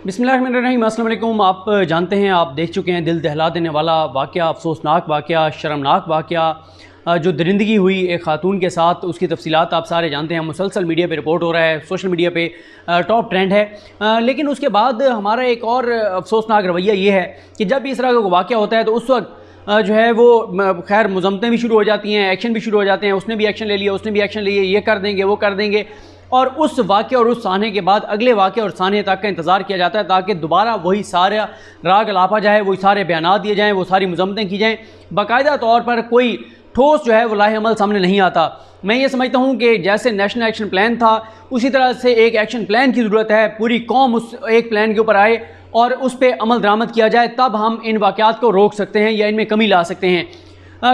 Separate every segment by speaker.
Speaker 1: बिस्मिल्लाहिर्रहमानिर्रहीम। अस्सलाम वालेकुम। आप जानते हैं, आप देख चुके हैं दिल दहला देने वाला वाक़या, अफसोसनाक वाक़या, शर्मनाक वाक़या जो दरिंदगी हुई एक ख़ातून के साथ। उसकी तफसीलात आप सारे जानते हैं, मुसलसल मीडिया पे रिपोर्ट हो रहा है, सोशल मीडिया पे टॉप ट्रेंड है। लेकिन उसके बाद हमारा एक और अफसोसनाक रवैया ये है कि जब भी इस तरह का वाक़या होता है तो उस वक्त जो है वो खैर मुज़म्मतें भी शुरू हो जाती हैं, एक्शन भी शुरू हो जाते हैं। उसने भी एक्शन ले लिया, उसने भी एक्शन लिए, ये कर देंगे, वो कर देंगे। और उस वाक़े और उस साने के बाद अगले वाक़े और साने तक का इंतज़ार किया जाता है ताकि दोबारा वही सारा राग लापा जाए, वही सारे बयानात दिए जाएँ, वो सारी मुज़म्मतें की जाएँ। बाकायदा तौर पर कोई ठोस जो है वो लाहे अमल सामने नहीं आता। मैं ये समझता हूँ कि जैसे नेशनल एक्शन प्लान था उसी तरह से एक एक्शन प्लान की ज़रूरत है। पूरी कौम उस एक प्लान के ऊपर आए और उस पर अमल दरामद किया जाए, तब हम इन वाक़यात को रोक सकते हैं या इनमें कमी ला सकते हैं।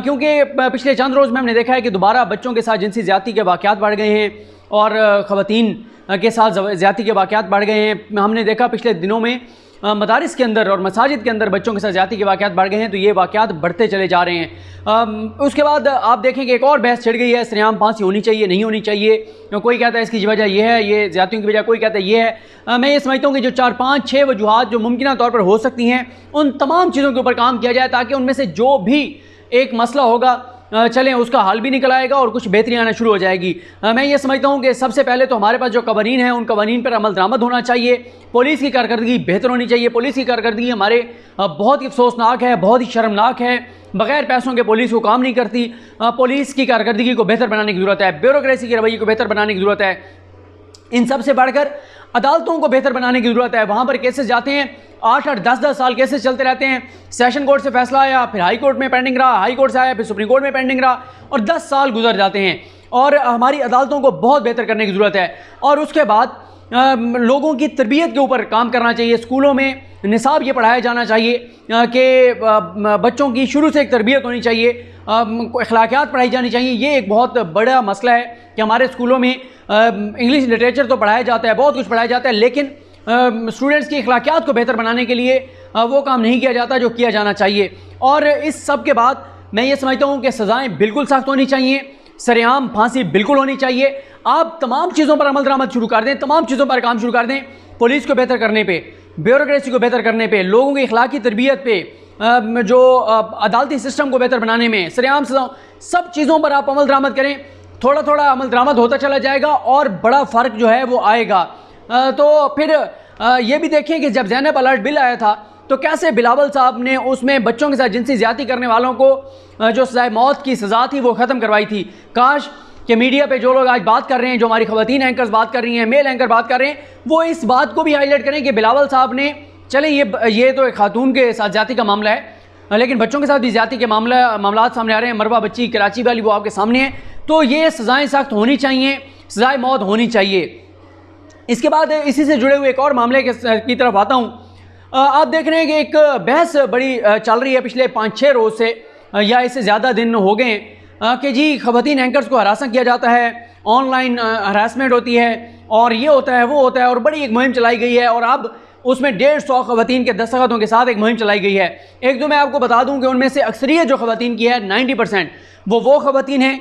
Speaker 1: क्योंकि पिछले चंद रोज़ में हमने देखा है कि दोबारा बच्चों के साथ जिनसी ज़्यादती के वाक़यात बढ़ गए हैं और ख़वातीन के साथ ज़्यादती के वाक़यात बढ़ गए हैं। हमने देखा पिछले दिनों में मदारिस के अंदर और मसाजिद के अंदर बच्चों के साथ ज़्यादती के वाक़यात बढ़ गए हैं, तो ये वाक़यात बढ़ते चले जा रहे हैं। उसके बाद आप देखें कि एक और बहस छिड़ गई है, सरेआम फांसी होनी चाहिए नहीं होनी चाहिए। कोई कहता है इसकी वजह यह है, ये ज़्यादतियों की वजह, कोई कहता है ये है। मैं ये समझता हूँ कि जो 4, 5, 6 वजूहात जो मुमकिन तौर पर हो सकती हैं, उन तमाम चीज़ों के ऊपर काम किया जाए ताकि उनमें से जो भी एक मसला होगा चलें उसका हल भी निकल आएगा और कुछ बेहतरी आना शुरू हो जाएगी। मैं ये समझता हूँ कि सबसे पहले तो हमारे पास जो कवानीन हैं उन कवानीन पर अमल दरामद होना चाहिए। पुलिस की कारकर्दगी बेहतर होनी चाहिए। पुलिस की कारकर्दगी हमारे बहुत ही अफसोसनाक है, बहुत ही शर्मनाक है। बग़ैर पैसों के पुलिस वो काम नहीं करती। पुलिस की कारकर्दगी को बेहतर बनाने की ज़रूरत है, ब्यूरोक्रेसी के रवैये को बेहतर बनाने की ज़रूरत है। इन सब से बढ़कर अदालतों को बेहतर बनाने की ज़रूरत है। वहाँ पर केसेस जाते हैं 8-8, 10-10 साल केसेस चलते रहते हैं। सेशन कोर्ट से फैसला आया, फिर हाई कोर्ट में पेंडिंग रहा, हाई कोर्ट से आया, फिर सुप्रीम कोर्ट में पेंडिंग रहा और 10 साल गुजर जाते हैं। और हमारी अदालतों को बहुत बेहतर करने की ज़रूरत है। और उसके बाद लोगों की तरबियत के ऊपर काम करना चाहिए। स्कूलों में निसाब ये पढ़ाया जाना चाहिए कि बच्चों की शुरू से एक तरबियत होनी चाहिए, अखलाकियात पढ़ाई जानी चाहिए। ये एक बहुत बड़ा मसला है कि हमारे स्कूलों में इंग्लिश लिटरेचर तो पढ़ाया जाता है, बहुत कुछ पढ़ाया जाता है, लेकिन स्टूडेंट्स की अखलाकियात को बेहतर बनाने के लिए वो काम नहीं किया जाता जो किया जाना चाहिए। और इस सब के बाद मैं ये समझता हूँ कि सज़ाएँ बिल्कुल सख्त होनी चाहिए, सरेआम फांसी बिल्कुल होनी चाहिए। आप तमाम चीज़ों पर अमल दरामद शुरू कर दें, तमाम चीज़ों पर काम शुरू कर दें। पुलिस को बेहतर करने पे, ब्यूरोक्रेसी को बेहतर करने पे, लोगों की अखलाकी तरबियत पे, जो अदालती सिस्टम को बेहतर बनाने में, सरेआम सब चीज़ों पर आप अमल दरामद करें। थोड़ा थोड़ा अमल दरामद होता चला जाएगा और बड़ा फ़र्क जो है वो आएगा। तो फिर ये भी देखें कि जब ज़ैनब अलर्ट बिल आया था तो कैसे बिलावल साहब ने उसमें बच्चों के साथ जिनसी ज़्यादती करने वालों को जो सज़ाए मौत की सज़ा थी वो ख़त्म करवाई थी। काश कि मीडिया पे जो लोग आज बात कर रहे हैं, जो हमारी ख़वातीन एंकर्स बात कर रही हैं, मेल एंकर बात कर रहे हैं, वो इस बात को भी हाईलाइट करें कि बिलावल साहब ने, चलें ये तो एक खातून के साथ ज़्यादती का मामला है, लेकिन बच्चों के साथ भी ज़्यादती के मामलात सामने आ रहे हैं। मरवा बच्ची कराची वाली वो आपके सामने है। तो ये सज़ाएँ सख्त होनी चाहिए, सज़ाए मौत होनी चाहिए। इसके बाद इसी से जुड़े हुए एक और मामले की तरफ आता हूँ। आप देख रहे हैं कि एक बहस बड़ी चल रही है पिछले 5-6 रोज़ से या इससे ज़्यादा दिन हो गए कि जी ख़वातीन एंकर्स को हरासा किया जाता है, ऑनलाइन हरासमेंट होती है और ये होता है वो होता है, और बड़ी एक मुहिम चलाई गई है और अब उसमें 150 ख़वातीन के दस्तखतों के साथ एक मुहिम चलाई गई है। एक तो मैं आपको बता दूँ कि उनमें से अक्सरियत जो ख़वातीन की है 90% वो ख़वातीन हैं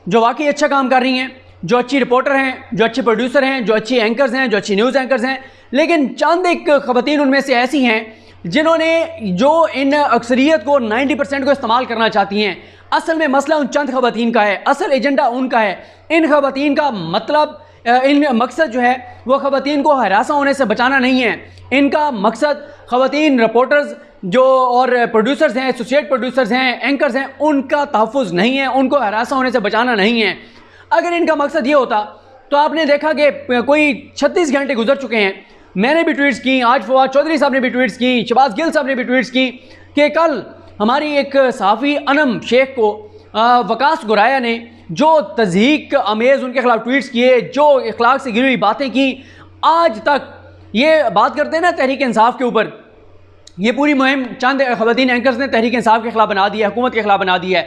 Speaker 1: जो वाकई अच्छा काम कर रही हैं, जो अच्छी रिपोर्टर हैं, जो अच्छे प्रोड्यूसर हैं, जो अच्छी एंकर्स हैं, जो अच्छी न्यूज़ एंकर्स हैं। लेकिन चंद एक ख़वातीन उनमें से ऐसी हैं जिन्होंने जो इन अक्सरियत को 90% को इस्तेमाल करना चाहती हैं। असल में मसला उन चंद ख़वातीन का है, असल एजेंडा उनका है। इन ख़वातीन का मतलब, इन मकसद जो है वो ख़वातीन को हरासा होने से बचाना नहीं है। इनका मकसद ख़वातीन रिपोर्टर्स जो और प्रोड्यूसर्स हैं, एसोसिएट प्रोड्यूसर्स हैं, एंकर्स हैं, उनका तहफ़्फ़ुज़ नहीं है, उनको हरासा होने से बचाना नहीं है। अगर इनका मकसद ये होता तो आपने देखा कि कोई 36 घंटे गुजर चुके हैं, मैंने भी ट्वीट्स की, आज फवाद चौधरी साहब ने भी ट्वीट्स की, शहबाज गिल साहब ने भी ट्वीट्स की कि कल हमारी एक सहाफ़ी अनम शेख को वकास गुराया ने जो तज़हीक अमेज़ उनके खिलाफ ट्वीट्स किए, जो अखलाक से गिरी हुई बातें की, आज तक ये बात करते हैं ना तहरीक इंसाफ के ऊपर, ये पूरी मुहिम चंद ख़वातीन एंकर्स ने तहरीक इंसाफ के खिलाफ बना दी है, हुकूमत के खिलाफ बना दी है।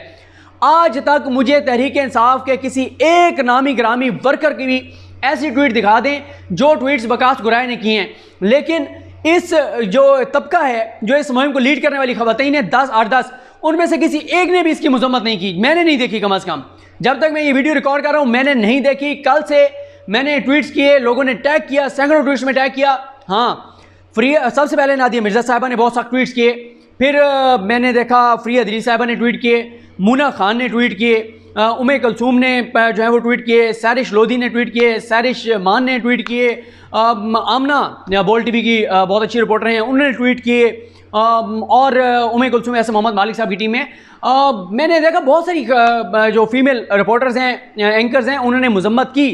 Speaker 1: आज तक मुझे तहरीक इंसाफ के किसी एक नामी ग्रामी वर्कर की भी ऐसी ट्वीट दिखा दें जो ट्वीट्स वकास गुराया ने किए हैं। लेकिन इस जो तबका है जो इस मुहिम को लीड करने वाली ख़वातीन है 10, उनमें से किसी एक ने भी इसकी मजम्मत नहीं की। मैंने नहीं देखी, कम अज़ कम जब तक मैं ये वीडियो रिकॉर्ड कर रहा हूँ मैंने नहीं देखी। कल से मैंने ट्वीट्स किए, लोगों ने टैग किया, सैकड़ों ट्वीट्स में टैग किया। हाँ, सबसे पहले नादिया मिर्ज़ा साहिबा ने बहुत सख्त ट्वीट्स किए, फिर मैंने देखा फ़रिया अदरी साहिबा ने ट्वीट किए, मुना खान ने ट्वीट किए, उम्मे कलसूम ने जो है वो ट्वीट किए, सैरिश लोधी ने ट्वीट किए, सैरिश मान ने ट्वीट किए, आमना बोल टीवी की बहुत अच्छी रिपोर्टर हैं उन्होंने ट्वीट किए, और उम्मे कलसूम ऐसे मोहम्मद मालिक साहब की टीम में मैंने देखा बहुत सारी जो फीमेल रिपोर्टर्स हैं, एंकर्स हैं, उन्होंने मजम्मत की।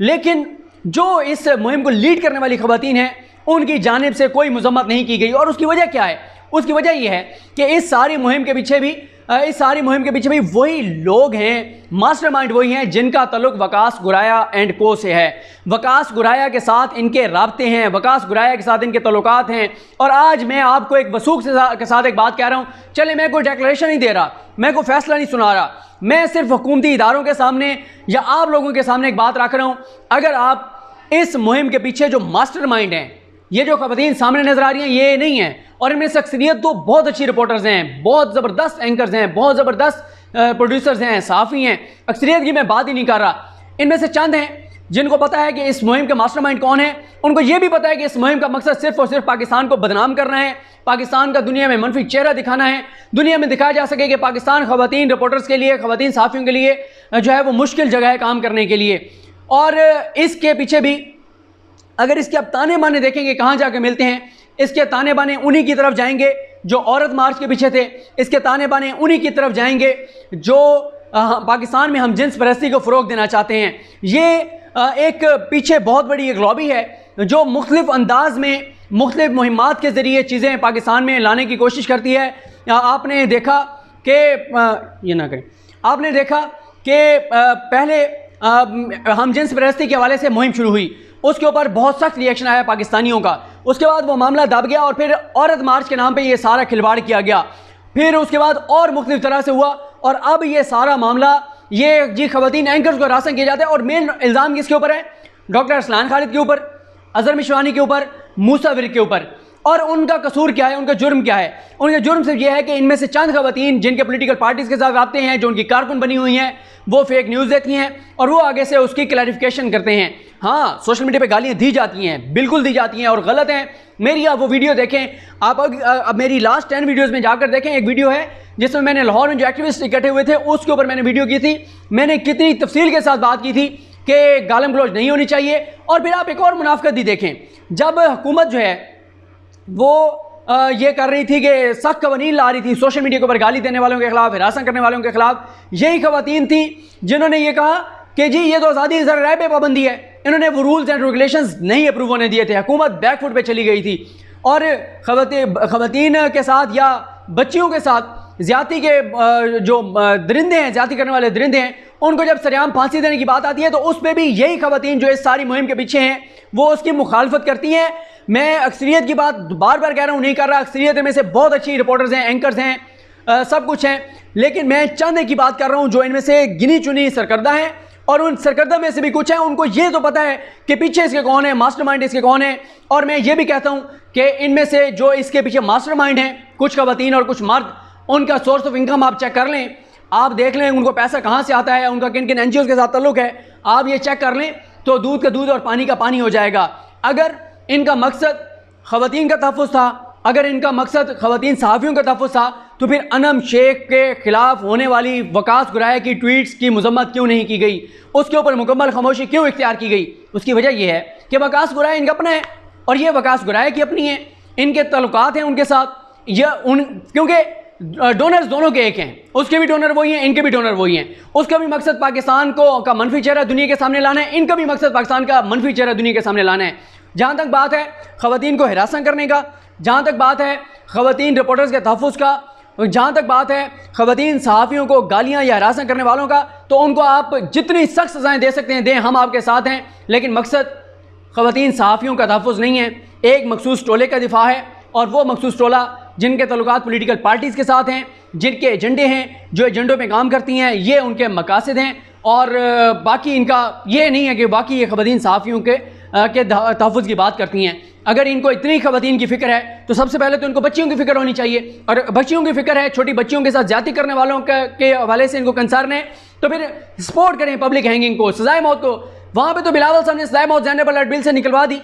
Speaker 1: लेकिन जो इस मुहिम को लीड करने वाली खवातीन हैं उनकी जानिब से कोई मजम्मत नहीं की गई। और उसकी वजह क्या है? उसकी वजह यह है कि इस सारी मुहिम के पीछे भी वही लोग हैं, मास्टरमाइंड वही हैं जिनका ताल्लुक वकास गुराया एंड को से है। वकास गुराया के साथ इनके राब्ते हैं, वकास गुराया के साथ इनके ताल्लुकात हैं। और आज मैं आपको एक वसूख के साथ एक बात कह रहा हूँ। चले मैं कोई डेक्लेरेशन नहीं दे रहा, मैं कोई फैसला नहीं सुना रहा, मैं सिर्फ हुकूमती इदारों के सामने या आप लोगों के सामने एक बात रख रहा हूँ। अगर आप इस मुहिम के पीछे जो मास्टरमाइंड हैं, ये जो खवातीन सामने नजर आ रही हैं, ये नहीं है, और इनमें से अक्सरियत तो बहुत अच्छी रिपोर्टर्स हैं, बहुत ज़बरदस्त एंकर्स हैं, बहुत ज़बरदस्त प्रोड्यूसर्स हैं, साफ़ी हैं, अक्सरियत की मैं बात ही नहीं कर रहा। इनमें से चंद हैं जिनको पता है कि इस मुहिम के मास्टरमाइंड कौन है। उनको ये भी पता है कि इस मुहिम का मकसद सिर्फ और सिर्फ पाकिस्तान को बदनाम करना है, पाकिस्तान का दुनिया में मनफी चेहरा दिखाना है, दुनिया में दिखाया जा सके कि पाकिस्तान खवातीन रिपोर्टर्स के लिए, खवातीन साफ़ियों के लिए जो है वो मुश्किल जगह है काम करने के लिए। और इसके पीछे भी अगर इसके अब ताने बाने देखेंगे कहाँ जाकर मिलते हैं, इसके ताने बाने उन्हीं की तरफ जाएंगे जो औरत मार्च के पीछे थे, इसके ताने बाने उन्हीं की तरफ जाएंगे जो पाकिस्तान में हम जिन्स परस्ती को फ़रोग देना चाहते हैं। ये एक पीछे बहुत बड़ी एक लॉबी है जो मुख्तलिफ अंदाज में मुख्तलिफ मुहिम्मात के ज़रिए चीज़ें पाकिस्तान में लाने की कोशिश करती है। आपने देखा कि ये ना करें, आपने देखा कि पहले हम जिन्स परस्ती के हवाले से मुहिम शुरू हुई, उसके ऊपर बहुत सख्त रिएक्शन आया पाकिस्तानियों का। उसके बाद वो मामला दब गया और फिर औरत मार्च के नाम पे ये सारा खिलवाड़ किया गया। फिर उसके बाद और मुख्तलिफ तरह से हुआ और अब ये सारा मामला ये जी खवातीन एंकर्स को हरासा किया जाता है। और मेन इल्ज़ाम किसके ऊपर है? डॉक्टर अरसलान खालिद के ऊपर, अजहर मिशवानी के ऊपर, मूसा विर्क के ऊपर। और उनका कसूर क्या है, उनका जुर्म क्या है? उनका जुर्म सिर्फ यह है कि इनमें से चंद खवातीन जिनके पोलिटिकल पार्टीज़ के साथ राब्ते हैं, जो उनकी कारकुन बनी हुई हैं, वो फेक न्यूज़ देती हैं और वो आगे से उसकी क्लैरिफिकेशन करते हैं। हाँ, सोशल मीडिया पे गालियाँ दी जाती हैं, बिल्कुल दी जाती हैं और गलत हैं। मेरी आप वो वीडियो देखें, आप अब मेरी लास्ट 10 वीडियोज़ में जाकर देखें। एक वीडियो है जिसमें मैंने लाहौर में जो एक्टिविस्ट इकट्ठे हुए थे उसके ऊपर मैंने वीडियो की थी। मैंने कितनी तफसील के साथ बात की थी कि गालम गलौज नहीं होनी चाहिए। और फिर आप एक और मुनाफिकत भी देखें, जब हुकूमत जो है वो ये कर रही थी कि सख्त कवानीन ला रही थी सोशल मीडिया के ऊपर गाली देने वालों के खिलाफ, हिरासत करने वालों के खिलाफ, यही खवातीन थी जिन्होंने ये कहा कि जी ये तो आज़ादी ज़राए पे पाबंदी है। इन्होंने वो रूल्स एंड रेगुलेशंस नहीं अप्रूव होने दिए थे, हुकूमत बैकफुट पे चली गई थी। और खवातीन के साथ या बच्चियों के साथ ज़्यादती के जो दरिंदे हैं, ज़्यादती करने वाले दरिंदे हैं, उनको जब सरेआम फांसी देने की बात आती है तो उस पर भी यही खवातीन जो इस सारी मुहिम के पीछे हैं वो उसकी मुखालफत करती हैं। मैं अक्सरियत की बात बार बार कह रहा हूँ, नहीं कर रहा। अक्सरियत में से बहुत अच्छी रिपोर्टर्स हैं, एंकर्स हैं, सब कुछ हैं, लेकिन मैं चंद की बात कर रहा हूँ जो इनमें से गिनी चुनी सरकर्दा हैं। और उन सरकर्दा में से भी कुछ हैं उनको ये तो पता है कि पीछे इसके कौन है, मास्टरमाइंड इसके कौन है। और मैं ये भी कहता हूँ कि इनमें से जो इसके पीछे मास्टरमाइंड हैं, कुछ खवातीन और कुछ मर्द, उनका सोर्स ऑफ इनकम आप चेक कर लें, आप देख लें उनको पैसा कहाँ से आता है, उनका किन किन NGOs के साथ ताल्लुक है, आप ये चेक कर लें तो दूध का दूध और पानी का पानी हो जाएगा। अगर इनका मकसद खवातीन का तहफ़्फ़ुज़ था, अगर इनका मकसद खवातीन सहाफ़ियों का तहफ़्फ़ुज़ था, तो फिर अनम शेख के ख़िलाफ़ होने वाली वकास गुराया की ट्वीट्स की मज़म्मत क्यों नहीं की गई, उसके ऊपर मुकम्मल खामोशी क्यों इख्तियार की गई? उसकी वजह यह है कि वकास गुराया इनका अपना है और ये वकास गुराया की अपनी है, इनके ताल्लुकात हैं उनके साथ। क्योंकि डोनर्स दोनों के एक हैं, उसके भी डोनर वही हैं, इनके भी डोनर वही हैं। उसका भी मकसद पाकिस्तान का मनफी चेहरा दुनिया के सामने लाना है, इनका भी मकसद पाकिस्तान का मनफी चेहरा दुनिया के सामने लाना है। जहाँ तक बात है खवातीन को हिरासत करने का, जहाँ तक बात है खवातीन रिपोर्टर्स के तहफ़्फ़ुज़ का, जहाँ तक बात है खवातीन सहाफ़ियों को गालियाँ या हिरासत करने वालों का, तो उनको आप जितनी सख्त सज़ाएँ दे सकते हैं दें, हम आपके साथ हैं। लेकिन मकसद खवातीन सहाफ़ियों का तहफ़्फ़ुज़ नहीं है, एक मखसूस टोले का दिफा है। और वो मखसूस टोला जिनके तल्लुकात पॉलिटिकल पार्टीज़ के साथ हैं, जिनके एजेंडे हैं, जो एजेंडों पे काम करती हैं, ये उनके मकासद हैं। और बाकी इनका ये नहीं है कि बाकी ये खवातीन सहाफ़ियों के तहफ़्फ़ुज़ की बात करती हैं। अगर इनको इतनी खवातीन की फ़िक्र है तो सबसे पहले तो इनको बच्चियों की फ़िक्र होनी चाहिए। और बच्चियों की फ़िक्र है, छोटी बच्चियों के साथ ज़्यादती करने वालों के हवाले से इनको कंसर्न है, तो फिर सपोर्ट करें पब्लिक हैंगिंग को, सज़ाए मौत को। वहाँ पे तो बिलावल साहब ने सज़ाए मौत ज़ैनब अल-अर्बिल से निकलवा दी,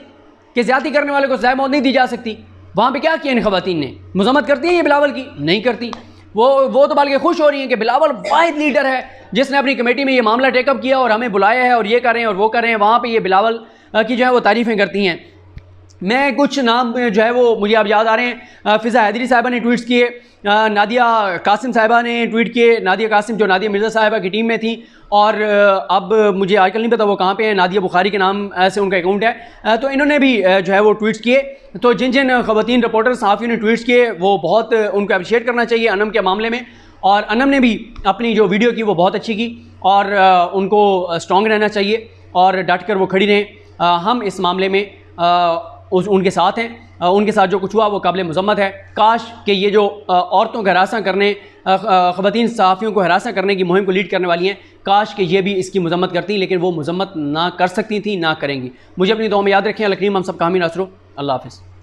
Speaker 1: कि ज़्यादती करने वाले को सज़ाए मौत नहीं दी जा सकती। वहाँ पे क्या किया इन ख़वातीन ने? मज़म्मत करती हैं ये बिलावल की? नहीं करती। वो तो बल्कि खुश हो रही हैं कि बिलावल वाहिद लीडर है जिसने अपनी कमेटी में ये मामला टेकअप किया और हमें बुलाया है और ये कर रहे हैं और वो कर रहे हैं। वहाँ पे ये बिलावल की जो है वो तारीफ़ें करती हैं। मैं कुछ नाम जो है वो मुझे अब याद आ रहे हैं। फ़िज़ा हैदरी साहिबा ने ट्वीट्स किए, नादिया कासिम साहिबा ने ट्वीट किए। नादिया कासिम जो नादिया मिर्ज़ा साहिबा की टीम में थी और अब मुझे आजकल नहीं पता वो कहाँ पे है, नादिया बुखारी के नाम से उनका अकाउंट है। तो इन्होंने भी जो है वो ट्वीट्स किए। तो जिन जिन ख़वातीन रिपोर्टर सहाफ़ियों ने ट्वीट्स किए वो बहुत उनको अप्रिशिएट करना चाहिए अनम के मामले में। और अनम ने भी अपनी जो वीडियो की वो बहुत अच्छी की और उनको स्ट्रॉन्ग रहना चाहिए और डट कर वो खड़ी रहें। हम इस मामले में उनके साथ हैं। उनके साथ जो कुछ हुआ वो काबिल मज़म्मत है। काश कि ये जो औरतों का हरासा करने, ख़वातीन सहाफ़ियों को हरासा करने की मुहिम को लीड करने वाली हैं, काश कि ये भी इसकी मज़म्मत करती, लेकिन वो मज़म्मत ना कर सकती थी, ना करेंगी। मुझे अपनी दुआ में याद रखें। अल्लाह करीम हम सब का हामी नासरो। अल्लाह हाफ़िज़।